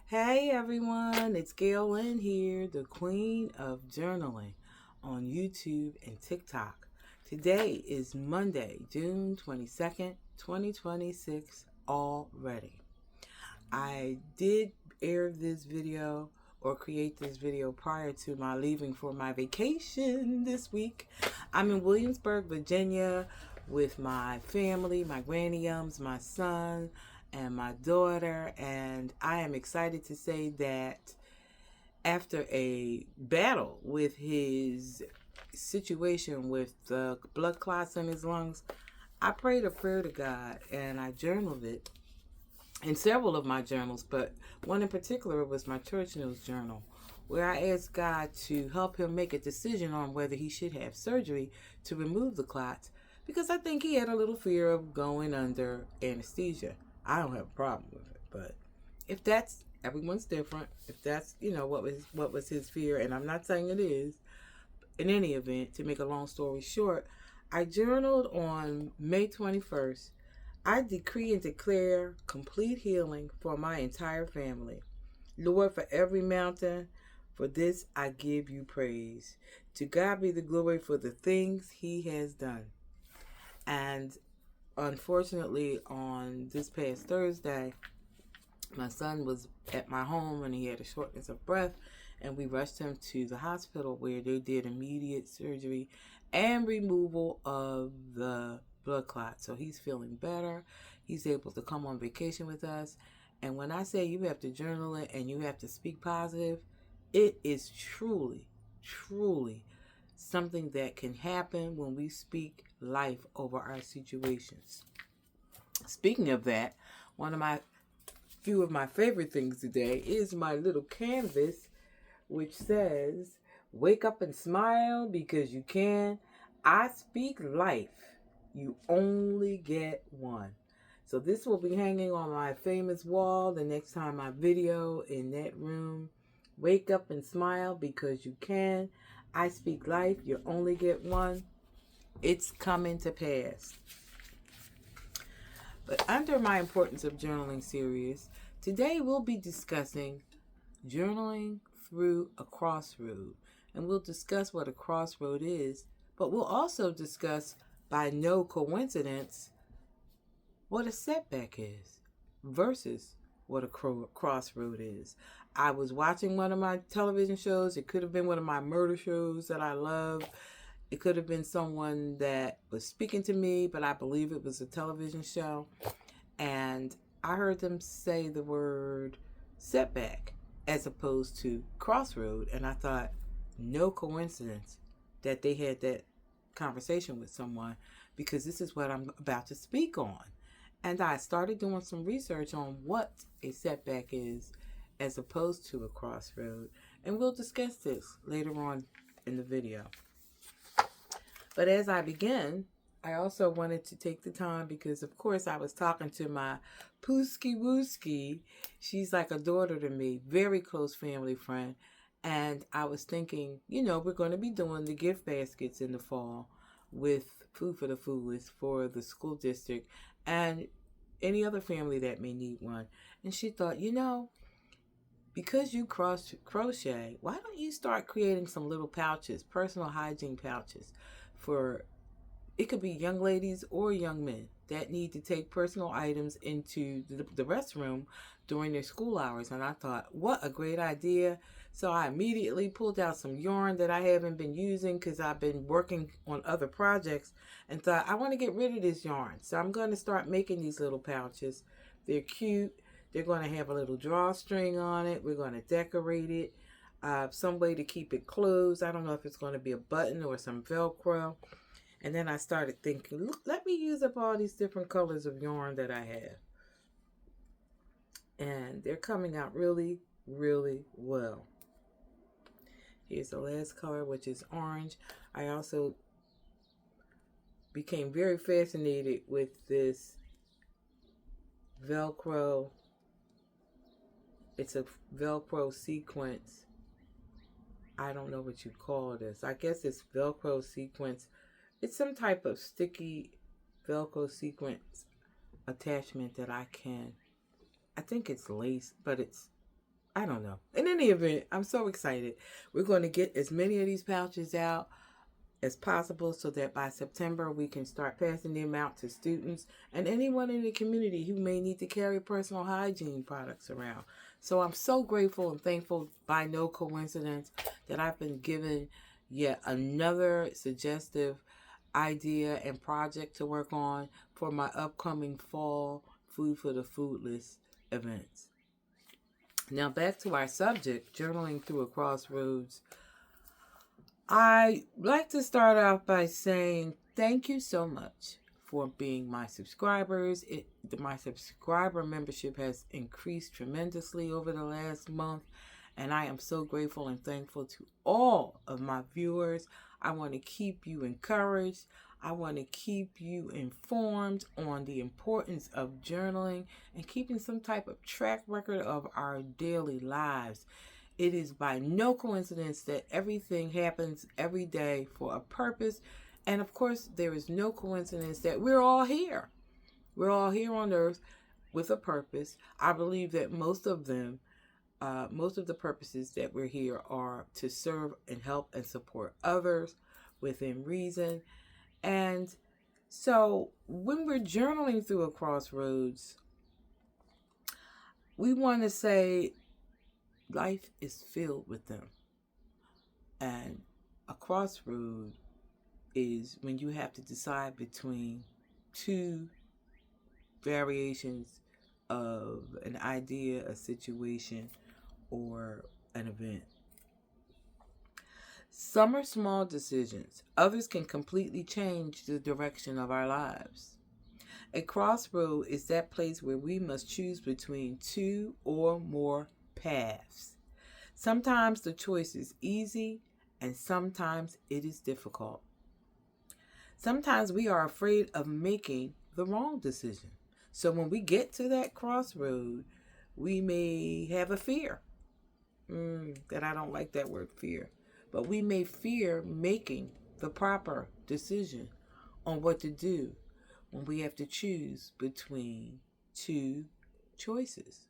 Hey everyone, it's Gail Lynn here, the Queen of Journaling on YouTube and TikTok. Today is Monday, June 22nd, 2026 already. I did air this video or create this video prior to my leaving for my vacation this week. I'm in Williamsburg, Virginia with my family, my grannyums, my son, and my daughter, and I am excited to say that after a battle with his situation with the blood clots in his lungs, I prayed a prayer to God and I journaled it in several of my journals, but one in particular was my church news journal, where I asked God to help him make a decision on whether he should have surgery to remove the clots, because I think he had a little fear of going under anesthesia. I don't have a problem with it, but if that's everyone's different, if that's what was his fear, and I'm not saying it is. In any event, to make a long story short, I journaled on May 21st. I decree and declare complete healing for my entire family. Lord, for every mountain, for this I give you praise. To God be the glory for the things he has done. And unfortunately, on this past Thursday, my son was at my home and he had a shortness of breath, and we rushed him to the hospital where they did immediate surgery and removal of the blood clot. So he's feeling better. He's able to come on vacation with us. And when I say you have to journal it and you have to speak positive, it is truly, truly something that can happen when we speak life over our situations. Speaking of that, one of my few of my favorite things today is my little canvas, which says, "Wake up and smile because you can. I speak life. You only get one." So this will be hanging on my famous wall the next time I video in that room. Wake up and smile because you can. I speak life. You only get one. It's coming to pass. But under my Importance of Journaling series, today we'll be discussing journaling through a crossroad. And we'll discuss what a crossroad is, but we'll also discuss, by no coincidence, what a setback is versus what a crossroad is. I was watching one of my television shows. It could have been one of my murder shows that I love. It could have been someone that was speaking to me, but I believe it was a television show. And I heard them say the word setback as opposed to crossroad. And I thought, no coincidence that they had that conversation with someone, because this is what I'm about to speak on. And I started doing some research on what a setback is as opposed to a crossroad. And we'll discuss this later on in the video. But as I begin, I also wanted to take the time because, of course, I was talking to my Pooski Wooski. She's like a daughter to me, very close family friend. And I was thinking, we're going to be doing the gift baskets in the fall with Food for the Foolish for the school district and any other family that may need one. And she thought, because you crochet, why don't you start creating some little pouches, personal hygiene pouches for, it could be young ladies or young men that need to take personal items into the restroom during their school hours. And I thought, what a great idea. So I immediately pulled out some yarn that I haven't been using because I've been working on other projects, and thought, I want to get rid of this yarn. So I'm going to start making these little pouches. They're cute. They're going to have a little drawstring on it. We're going to decorate it. Some way to keep it closed. I don't know if it's going to be a button or some Velcro. And then I started thinking, look, let me use up all these different colors of yarn that I have. And they're coming out really, really well. Here's the last color, which is orange. I also became very fascinated with this Velcro. It's a Velcro sequence. I don't know what you call this. I guess it's Velcro sequence. It's some type of sticky Velcro sequence attachment that I think it's lace, but it's I don't know. In any event, I'm so excited. We're going to get as many of these pouches out as possible so that by September we can start passing them out to students and anyone in the community who may need to carry personal hygiene products around. So I'm so grateful and thankful, by no coincidence, that I've been given yet another suggestive idea and project to work on for my upcoming fall Food for the Foodless events. Now back to our subject, journaling through a crossroads. I like to start out by saying thank you so much for being my subscribers. My subscriber membership has increased tremendously over the last month, and I am so grateful and thankful to all of my viewers. I want to keep you encouraged. I want to keep you informed on the importance of journaling and keeping some type of track record of our daily lives. It is by no coincidence that everything happens every day for a purpose. And of course, there is no coincidence that we're all here. We're all here on earth with a purpose. I believe that most of the purposes that we're here are to serve and help and support others within reason. And so when we're journaling through a crossroads, we want to say life is filled with them. And a crossroad is when you have to decide between two variations of an idea, a situation, or an event. Some are small decisions. Others can completely change the direction of our lives. A crossroad is that place where we must choose between two or more paths. Sometimes the choice is easy and sometimes it is difficult. Sometimes we are afraid of making the wrong decision. So when we get to that crossroad, we may have a fear. That I don't like that word fear. But we may fear making the proper decision on what to do when we have to choose between two choices.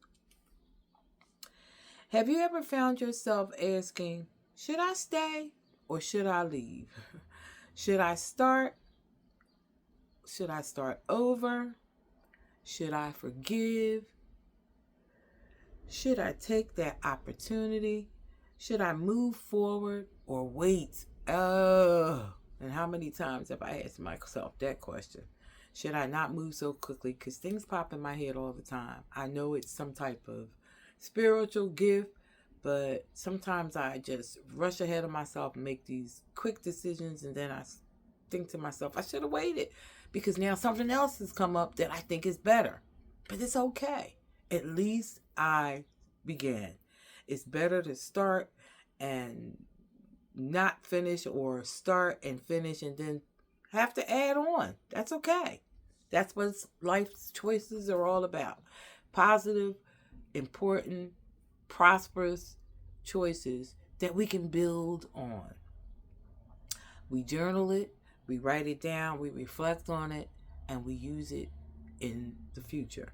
Have you ever found yourself asking, should I stay or should I leave? Should I start? Should I start over? Should I forgive? Should I take that opportunity? Should I move forward or wait? And how many times have I asked myself that question? Should I not move so quickly? Because things pop in my head all the time. I know it's some type of spiritual gift, but sometimes I just rush ahead of myself and make these quick decisions, and then I think to myself, I should have waited because now something else has come up that I think is better. But it's okay. At least I began. It's better to start and not finish, or start and finish and then have to add on. That's okay. That's what life's choices are all about. Positive, important, prosperous choices that we can build on. We journal it, we write it down, we reflect on it, and we use it in the future.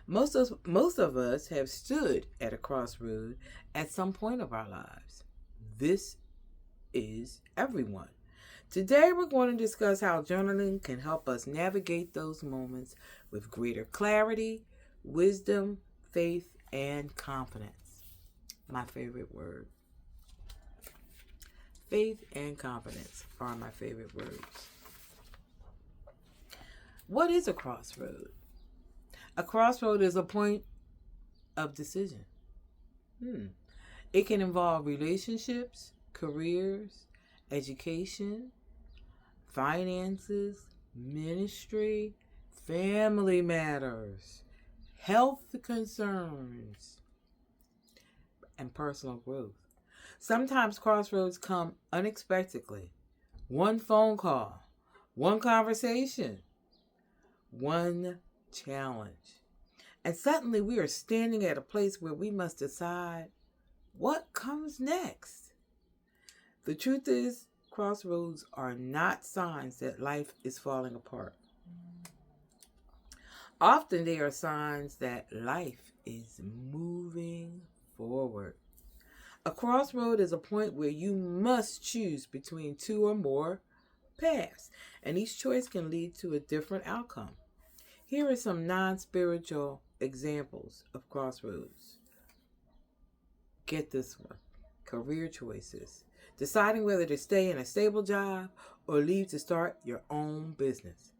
Most of us have stood at a crossroad at some point of our lives. This is everyone. Today we're going to discuss how journaling can help us navigate those moments with greater clarity, wisdom, faith, and confidence. My favorite word. Faith and confidence are my favorite words. What is a crossroad? A crossroad is a point of decision. It can involve relationships, careers, education, finances, ministry, family matters, health concerns, and personal growth. Sometimes crossroads come unexpectedly. One phone call, one conversation, one challenge. And suddenly we are standing at a place where we must decide what comes next. The truth is, crossroads are not signs that life is falling apart. Often they are signs that life is moving forward. A crossroad is a point where you must choose between two or more paths, and each choice can lead to a different outcome. Here are some non spiritual examples of crossroads. Get this one: career choices. Deciding whether to stay in a stable job or leave to start your own business.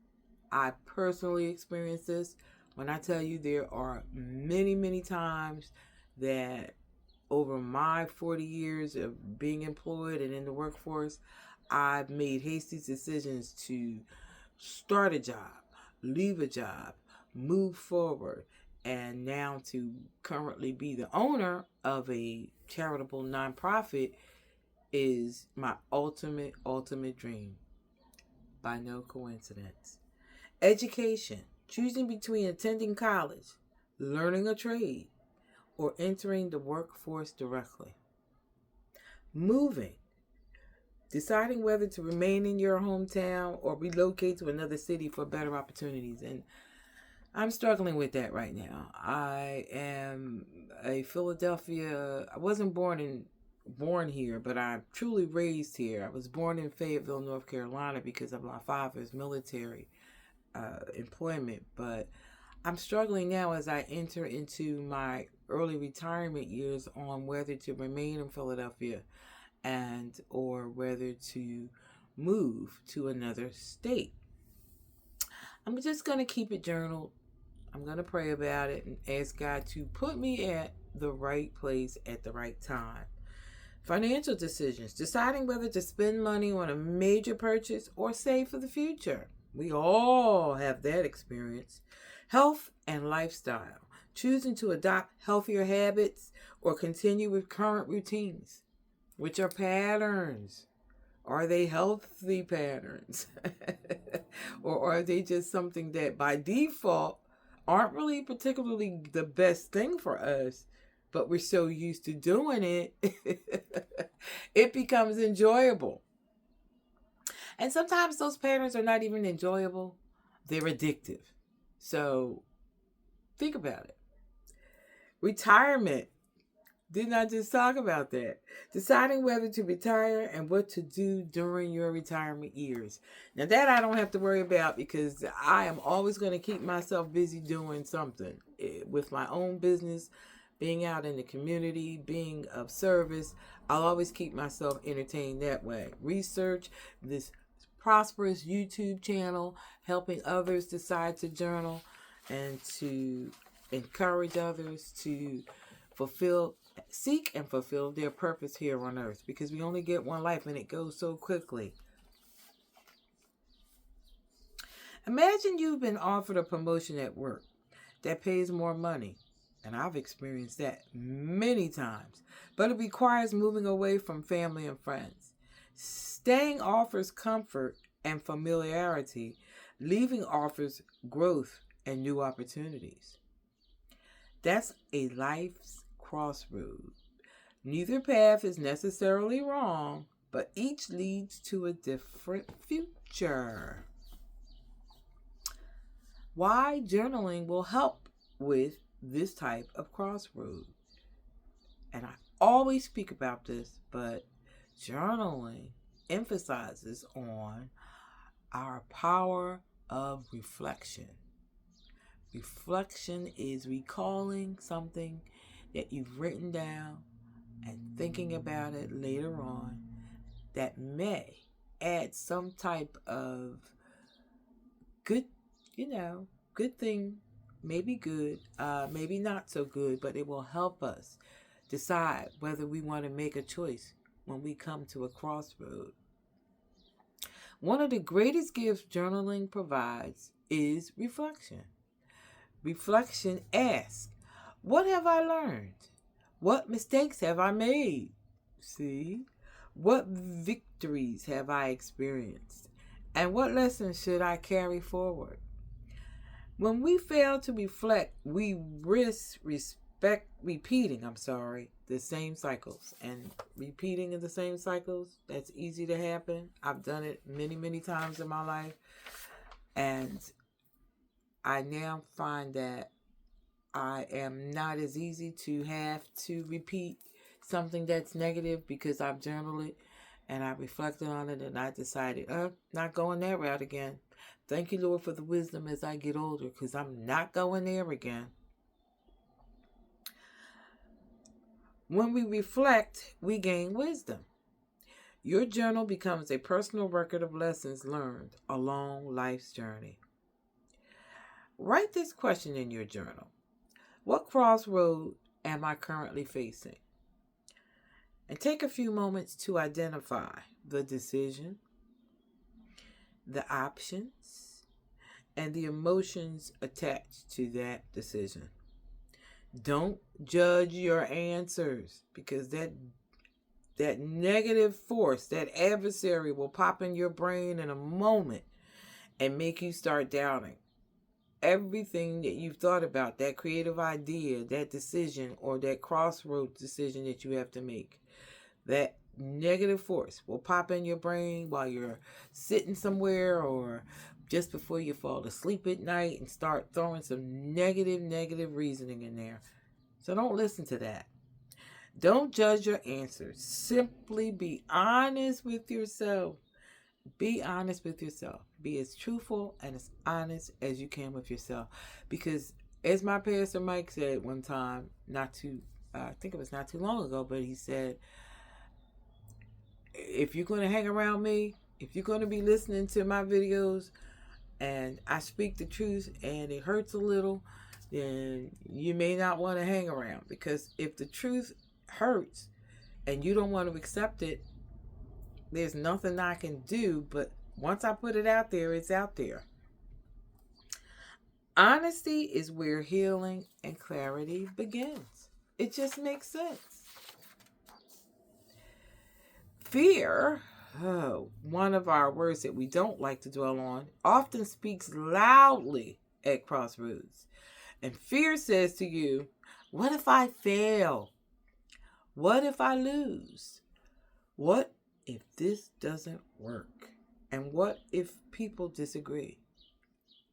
I personally experienced this. When I tell you, there are many, many times that over my 40 years of being employed and in the workforce, I've made hasty decisions to start a job, leave a job, move forward, and now to currently be the owner of a charitable nonprofit is my ultimate dream, by no coincidence. Education: choosing between attending college, learning a trade, or entering the workforce directly. Moving: deciding whether to remain in your hometown or relocate to another city for better opportunities. And I'm struggling with that right now. I am a Philadelphia. I wasn't born here, but I'm truly raised here. I was born in Fayetteville, North Carolina, because of my father's military employment. But I'm struggling now as I enter into my early retirement years on whether to remain in Philadelphia and or whether to move to another state. I'm just going to keep it journaled. I'm going to pray about it and ask God to put me at the right place at the right time. Financial decisions: deciding whether to spend money on a major purchase or save for the future. We all have that experience. Health and lifestyle: choosing to adopt healthier habits or continue with current routines, which are patterns. Are they healthy patterns? Or are they just something that by default aren't really particularly the best thing for us, but we're so used to doing it, it becomes enjoyable. And sometimes those patterns are not even enjoyable, they're addictive. So think about it. Retirement: didn't I just talk about that? Deciding whether to retire and what to do during your retirement years. Now, that I don't have to worry about because I am always going to keep myself busy doing something with my own business, being out in the community, being of service. I'll always keep myself entertained that way. Research this prosperous YouTube channel, helping others decide to journal and to encourage others to seek and fulfill their purpose here on earth, because we only get one life and it goes so quickly. Imagine you've been offered a promotion at work that pays more money, and I've experienced that many times, but it requires moving away from family and friends. Staying offers comfort and familiarity. Leaving offers growth and new opportunities. That's a life's crossroad. Neither path is necessarily wrong, but each leads to a different future. Why journaling will help with this type of crossroad. And I always speak about this, but journaling emphasizes on our power of reflection. Reflection is recalling something that you've written down and thinking about it later on that may add some type of good, good thing, maybe good, maybe not so good, but it will help us decide whether we want to make a choice when we come to a crossroad. One of the greatest gifts journaling provides is reflection. Reflection asks, what have I learned? What mistakes have I made? See? What victories have I experienced? And what lessons should I carry forward? When we fail to reflect, we risk repeating the same cycles. And repeating in the same cycles, that's easy to happen. I've done it many, many times in my life. And I now find that I am not as easy to have to repeat something that's negative because I've journaled it and I reflected on it and I decided, not going that route again. Thank you, Lord, for the wisdom as I get older, because I'm not going there again. When we reflect, we gain wisdom. Your journal becomes a personal record of lessons learned along life's journey. Write this question in your journal. What crossroad am I currently facing? And take a few moments to identify the decision, the options, and the emotions attached to that decision. Don't judge your answers, because that negative force, that adversary will pop in your brain in a moment and make you start doubting everything that you've thought about, that creative idea, that decision, or that crossroad decision that you have to make. That negative force will pop in your brain while you're sitting somewhere or just before you fall asleep at night and start throwing some negative reasoning in there. So don't listen to that. Don't judge your answers. Simply be honest with yourself. Be honest with yourself. Be as truthful and as honest as you can with yourself. Because as my pastor Mike said one time, I think it was not too long ago, but he said, if you're going to hang around me, if you're going to be listening to my videos and I speak the truth and it hurts a little, then you may not want to hang around. Because if the truth hurts and you don't want to accept it, there's nothing I can do. But once I put it out there, it's out there. Honesty is where healing and clarity begins. It just makes sense. Fear, one of our words that we don't like to dwell on, often speaks loudly at Crossroads. And fear says to you, what if I fail? What if I lose? What if this doesn't work? And what if people disagree?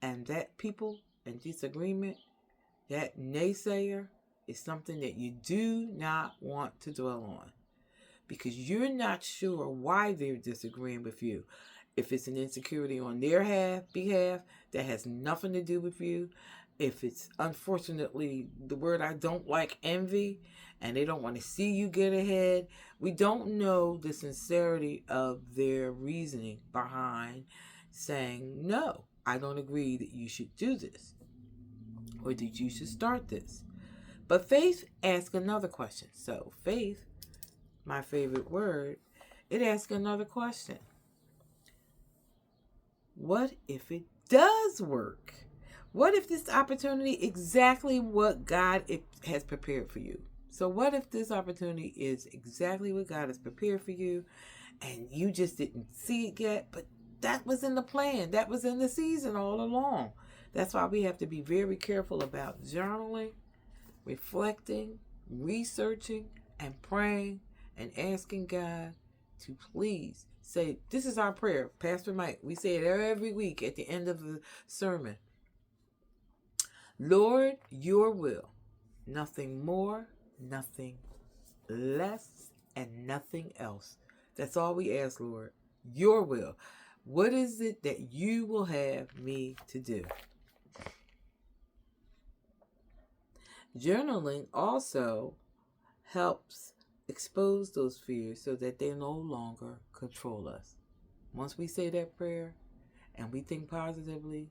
And that people and disagreement, that naysayer, is something that you do not want to dwell on. Because you're not sure why they're disagreeing with you. If it's an insecurity on their behalf, that has nothing to do with you. If it's, unfortunately, the word I don't like, envy, and they don't want to see you get ahead, we don't know the sincerity of their reasoning behind saying, no, I don't agree that you should do this, or that you should start this. But faith asks another question. So faith, my favorite word, it asks another question. What if it does work? What if this opportunity is exactly what God has prepared for you? So what if this opportunity is exactly what God has prepared for you and you just didn't see it yet, but that was in the plan. That was in the season all along. That's why we have to be very careful about journaling, reflecting, researching, and praying, and asking God to please say, this is our prayer. Pastor Mike, we say it every week at the end of the sermon. Lord, your will, nothing more, nothing less, and nothing else. That's all we ask, Lord. Your will. What is it that you will have me to do? Journaling also helps expose those fears so that they no longer control us. Once we say that prayer and we think positively,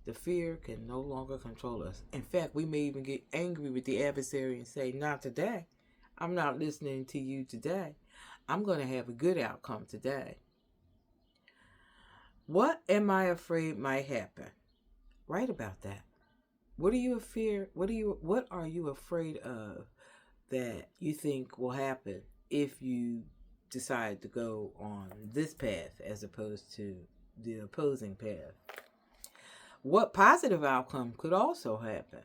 the fear can no longer control us. In fact, we may even get angry with the adversary and say, not today. I'm not listening to you today. I'm going to have a good outcome today. What am I afraid might happen? Write about that. What are you afraid? What are you afraid of that you think will happen if you decide to go on this path as opposed to the opposing path? What positive outcome could also happen?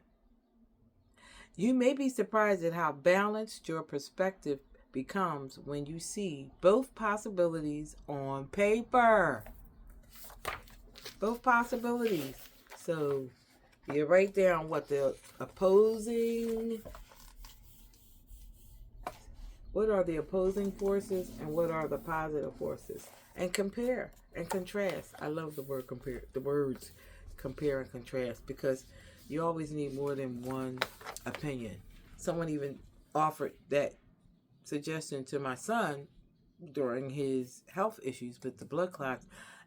You may be surprised at how balanced your perspective becomes when you see both possibilities on paper. Both possibilities. So you write down what the opposing What are the opposing forces and what are the positive forces? And compare and contrast. I love the word compare, the words compare and contrast, because you always need more than one opinion. Someone even offered that suggestion to my son during his health issues with the blood clots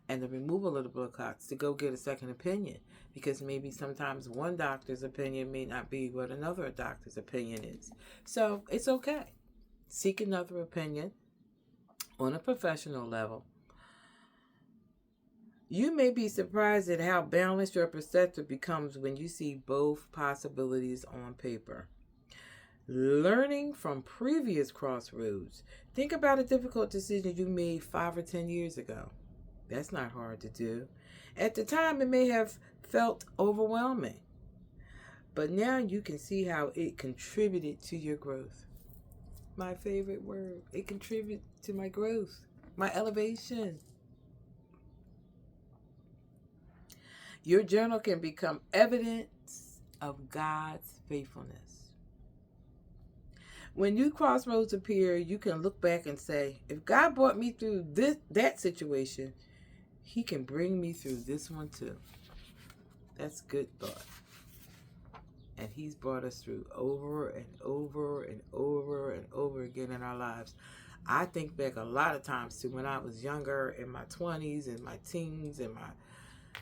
and the removal of the blood clots, to go get a second opinion, because maybe sometimes one doctor's opinion may not be what another doctor's opinion is. So it's okay. Seek another opinion on a professional level. You may be surprised at how balanced your perspective becomes when you see both possibilities on paper. Learning from previous crossroads. Think about a difficult decision you made 5 or 10 years ago. That's not hard to do. At the time, it may have felt overwhelming, but now you can see how it contributed to your growth. My favorite word. It contributed to my growth, my elevation. Your journal can become evidence of God's faithfulness. When new crossroads appear, you can look back and say, if God brought me through that situation, He can bring me through this one too. That's good thought. And He's brought us through over and over and over and over again in our lives. I think back a lot of times to when I was younger, in my 20s and my teens,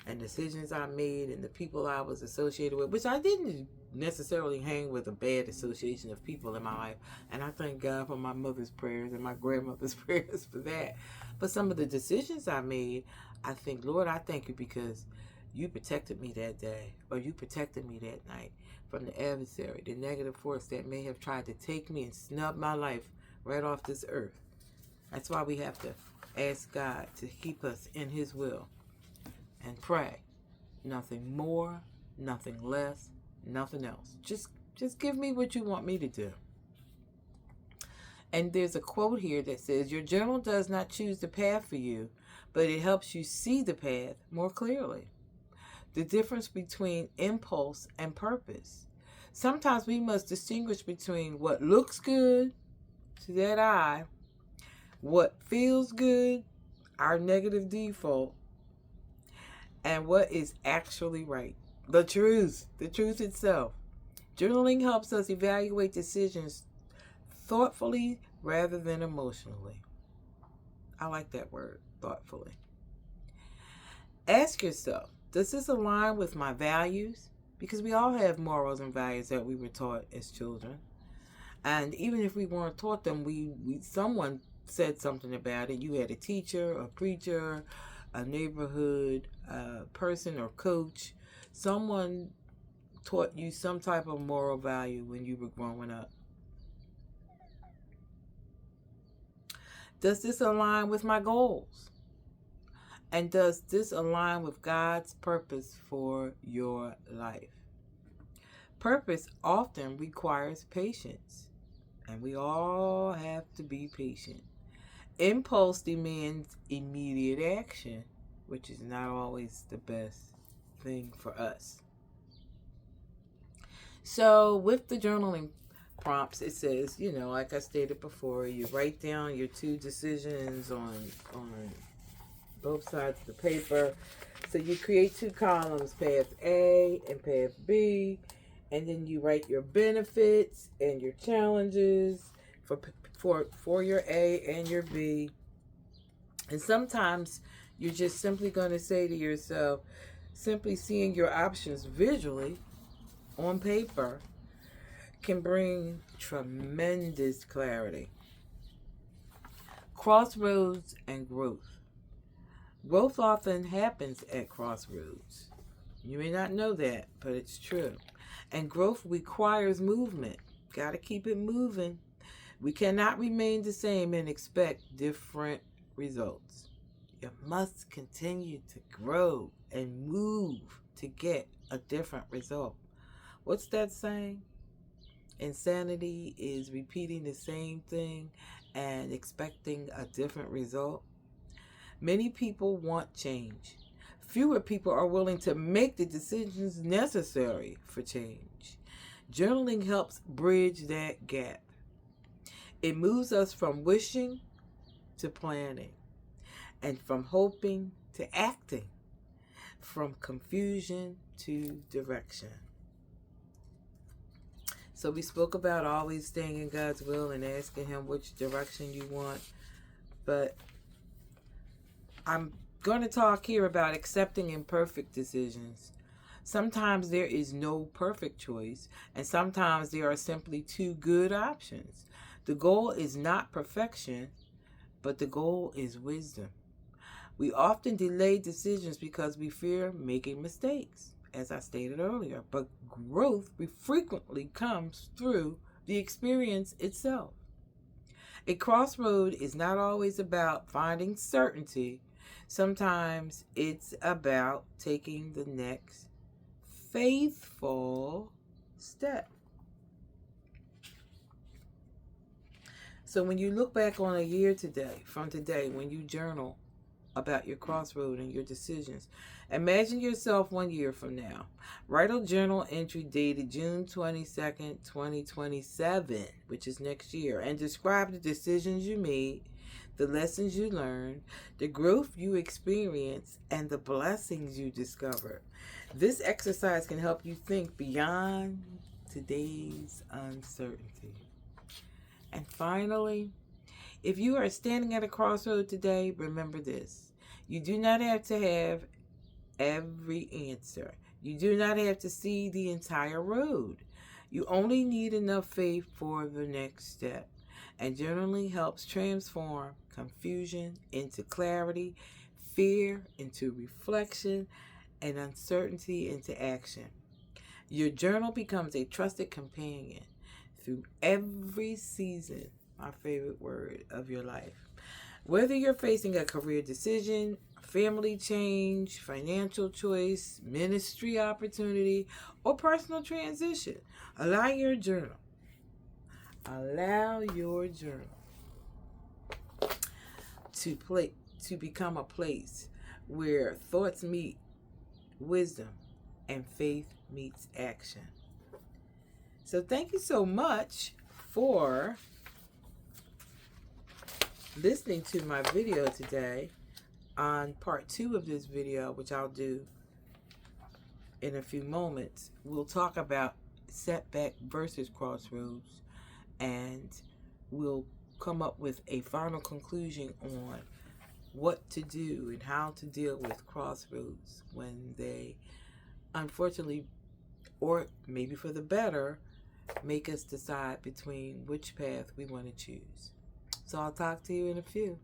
and decisions I made and the people I was associated with, which I didn't necessarily hang with a bad association of people in my life. And I thank God for my mother's prayers and my grandmother's prayers for that. But some of the decisions I made, I think, Lord, I thank you because you protected me that day, or you protected me that night from the adversary, the negative force that may have tried to take me and snub my life right off this earth. That's why we have to ask God to keep us in His will and pray. Nothing more, nothing less, nothing else. Just give me what you want me to do. And there's a quote here that says, your journal does not choose the path for you, but it helps you see the path more clearly. The difference between impulse and purpose. Sometimes we must distinguish between what looks good to that eye, what feels good, our negative default, and what is actually right. The truth itself. Journaling helps us evaluate decisions thoughtfully rather than emotionally. I like that word, thoughtfully. Ask yourself, does this align with my values? Because we all have morals and values that we were taught as children. And even if we weren't taught them, someone said something about it. You had a teacher, a preacher, a neighborhood person or coach. Someone taught you some type of moral value when you were growing up. Does this align with my goals? And does this align with God's purpose for your life? Purpose often requires patience, and we all have to be patient. Impulse demands immediate action, which is not always the best thing for us. So with the journaling prompts, it says, like I stated before, you write down your 2 decisions on both sides of the paper. So you create 2 columns, path A and path B, and then you write your benefits and your challenges for your A and your B. And sometimes you're just simply going to say to yourself, simply seeing your options visually on paper can bring tremendous clarity. Crossroads and growth. Growth often happens at crossroads. You may not know that, but it's true. And growth requires movement. Got to keep it moving. We cannot remain the same and expect different results. You must continue to grow and move to get a different result. What's that saying? Insanity is repeating the same thing and expecting a different result. Many people want change. Fewer people are willing to make the decisions necessary for change. Journaling helps bridge that gap. It moves us from wishing to planning, and from hoping to acting, from confusion to direction. So we spoke about always staying in God's will and asking Him which direction you want. But I'm going to talk here about accepting imperfect decisions. Sometimes there is no perfect choice, and sometimes there are simply two good options. The goal is not perfection, but the goal is wisdom. We often delay decisions because we fear making mistakes, as I stated earlier, but growth frequently comes through the experience itself. A crossroad is not always about finding certainty. Sometimes it's about taking the next faithful step. So when you look back on a year from today, when you journal about your crossroad and your decisions, imagine yourself 1 year from now. Write a journal entry dated June 22nd, 2027, which is next year, and describe the decisions you made, the lessons you learned, the growth you experienced, and the blessings you discovered. This exercise can help you think beyond today's uncertainty. And finally, if you are standing at a crossroad today, remember this. You do not have to have every answer. You do not have to see the entire road. You only need enough faith for the next step. And journaling helps transform confusion into clarity, fear into reflection, and uncertainty into action. Your journal becomes a trusted companion through every season, my favorite word, of your life. Whether you're facing a career decision, family change, financial choice, ministry opportunity, or personal transition, allow your journal to become a place where thoughts meet wisdom and faith meets action. So thank you so much for listening to my video today. On part 2 of this video, which I'll do in a few moments, we'll talk about setback versus crossroads, and we'll come up with a final conclusion on what to do and how to deal with crossroads when they, unfortunately, or maybe for the better, make us decide between which path we want to choose. So I'll talk to you in a few.